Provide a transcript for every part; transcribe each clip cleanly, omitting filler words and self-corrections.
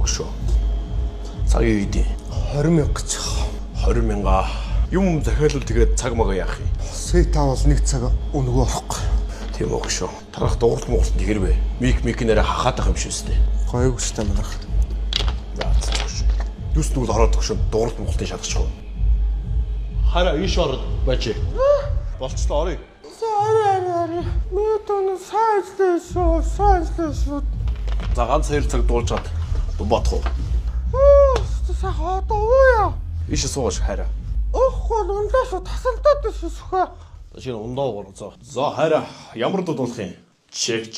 Өгшөө. Цагийн үед 20,000 гэж. 20,000 юм захиалвал тэгээд цаг магаа яах юм? Сета бол нэг цаг өнгөө орохгүй. Тийм өгшөө. Тарах дууралт Монголд хэрвээ мик нэрээ хахаад байх юм шүү дээ. Гойг өстэй манайх. Юус нүгэл ороод өгшөө дууралт Монголын шалгачихгүй. Хараа иш ороод бач. Болцлоо орё. Сараа. Мэтэн сайжлаа. За ганц 2 цаг дуулжаад бодох уу? Сайхан одоо ууя. Иш суугаш хараа. Гол унлааш тасалдаад өсөхөө. Шинэ ундаа гоо. За хараа ямар дуулах юм? Чек.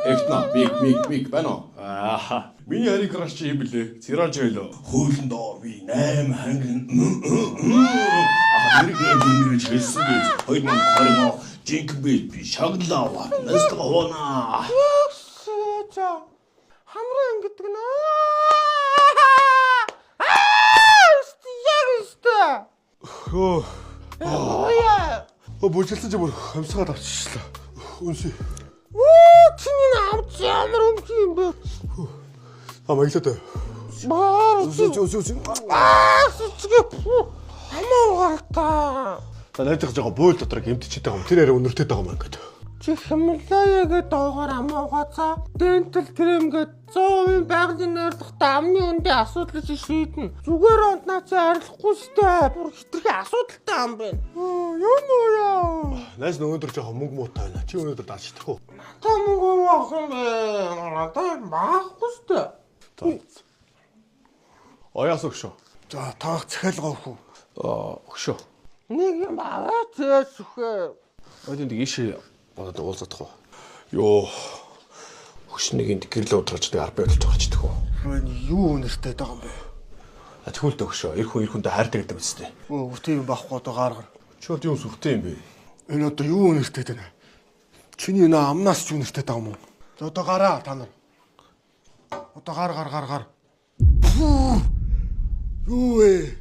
Эхна мик байна. Ааха. Миний харийг краш чи юм блэ? Цираж байлоо. Хөөлн доо би 8 ханган. Нэргэж хэлсэн би 2020 жинкбэл би шагналаа. Настга хоона. За. Хамраа ингэдэг нөө. Хөө. Ооя. Бүжгэлсэн ч бүр хамсгаад авчихлаа. Үнсээ. Чиний намч ямар өмх юм бэ? Маялаа. Амаа. За найдах жоо буйл дотор гэмтчихдээ юм. Тэр арай өнөртэй байгаа юм ингээд. Чи Хималаягийн доогоор амуугаацаа дентал крем гээд 100% байгалийн найрлагатай амны үндэ асуудал шийднэ. Зүгээр онтнаач арилахгүй штэ. Бүр хитрхи асуудалтай ам байна. Юм уу яа. Найс өнөөдөр жоо мөнгө муутай байна. Чи өнөөдөр даачдах уу? Та мөнгө авах юм бэ? Надад маахгүй штэ. Ояас өгшөө. За таах захиалга өгөх үү? Өгшөө. Нэг юм аваач өөхөө. Одын дэгэшээ бодоод уулзах уу? Йоо. Өгшнийг гэрэл удралж нэг 10 байлж гарчдаг уу? Юу өнөртэй байгаа юм бэ? Тэгвэл өгшөө. Эр хүндээ хайртай гэдэг биз дээ. Өвтэй юм байхгүй одоо гааргар. Чод юм сүртэй юм бэ? Энэ одоо юу өнөртэй байна? Чиний нөө амнаас ч өнөртэй байгаа юм уу? За одоо гараа та нар. Одоо гар. Юу вэ?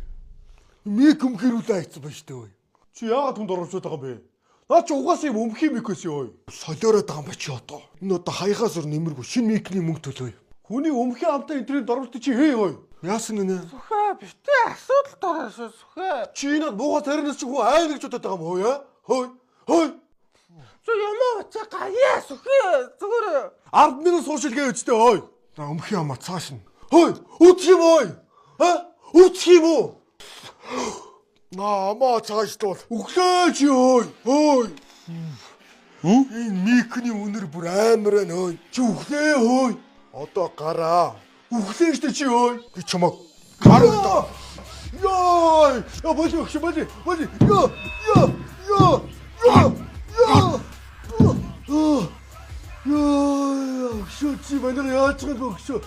Мик өмхөрүүлээ хайцсан ба штэ ой. Чи яагаад түнд оруулаад байгаа юм бэ? Наа чи угаасаа юм өмх юм ихээс ой. Солиороод байгаа юм ба чи одоо. Энэ одоо хаяхаас өр нэмэргүй шинэ микний мөнгө төлөөе. Хүний өмхийн амтаа интернет оруулалт чи хээ ой. Яасан гинэ? Сүхэ битээ асуудал дороошоо сүхэ. Чи энэ бууга таринаас чи хөө ай гэж бодоод байгаа юм уу яа? Хой. Чи ямаа чи гаяа сүхэ. Зүгээр 10 минут суушилгээ үстэй ой. За өмхийн амаа цааш нь. Хой, үтх юм ой. Үтх юм уу? Намаа цаашдвал Өглөө чи ой. Энэ микний үнэр бүр амар байна ой. Чи өглөө ой. Одоо гараа. Өглөө штэ чи ой. Би чамаг гараа. Ёй! Я боли. Що чи мене яачдаг өгшөө.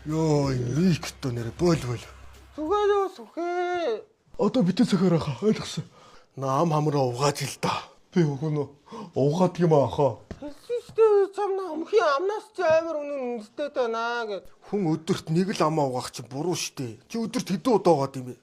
Ёо, микт нэр бол. Сүхэ. Одоо битэн сөхөр хаа ойлгосон. Наам хамраа угааж ил да. Би өгөнө. Угаад юм аахаа. Хэлсэжтэй цамна өмхийн амнаас ч амар үнэтэй байна гэд. Хүн өдөрт нэг л амаа угаах чи буруу штэ. Чи өдөрт хэдэн удаа угаад юм бэ?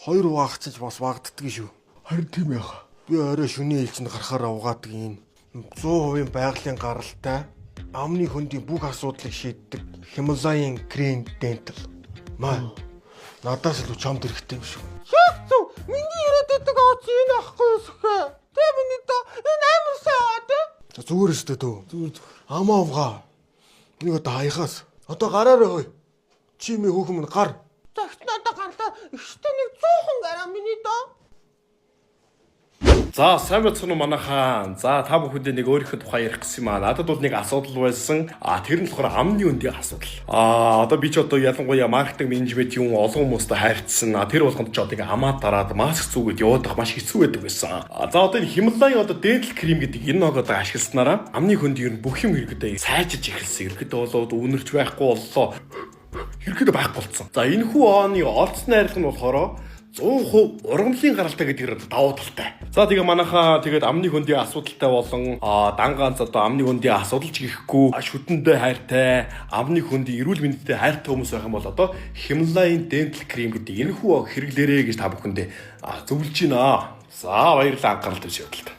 2 угаах чи бас вагддаг шүү. Харин тийм яах. Би орой шөнийн ээлжинд гарахаараа угаадаг юм. 100% байгалийн гаралтай амны хөндийн бүх асуудлыг шийддэг Хималаягийн крем дентал. Надаас л чамд хэрэгтэй юм шүү. Яах вэ? Миний ирээд байдаг аач энэ ахгүй сүхэ. Тэ миний доо энэ амар саад. Зүгээр өстэй дөө. Зүгээр. Амаа угаа. Нэг одоо хаяхаас. Одоо гараарай хөөе. Чи ми хөөхөн минь гар. Загт надаа гарлаа. Ихтэй нэг 100 гараа миний доо. За сайн бацхан уу манайхаа. За та бүхэндээ нэг өөрийнхөө тухай ярих гэсэн юм аа. Надад бол нэг асуудал байсан. Тэр нь болохоор амны үндийн асуудал. Одоо би ч одоо ялангуяа маркетинг менежмент юм олон хүмүүстэй харьцсан. Тэр болгонд ч одоо ингээ амаа дараад маск зүүгээд явах маш хэцүү байдаг байсан. За одоо энэ Хималаягийн одоо дентал крем гэдэг энэ ног одоо ашигласнараа амны хөнд ер нь бүх юм хэрэгдээ сайжирч эхэлсэн. Ерхэд болоод үнэрч байхгүй боллоо. Ерхэд байхгүй болцсон. За энэ хүү оны олдсон найрлага нь болохоор 100% ургамлын гаралтай гэдэг давуу талтай. За тэгээ манайхаа тэгээд амны хөндийн асуудалтай болон дан ганц одоо амны хөндийн асуудал ч гэхгүй шүтэндээ хайртай, амны хөндийн эрүүл мэндэд хайртай хүмүүс байх юм бол одоо Himalayan Dental Cream гэдэг энэ хүү хэрэглээрэй гэж та бүхэндээ зөвлөж байна. За баярлалаа анхаарал тавьж явдал.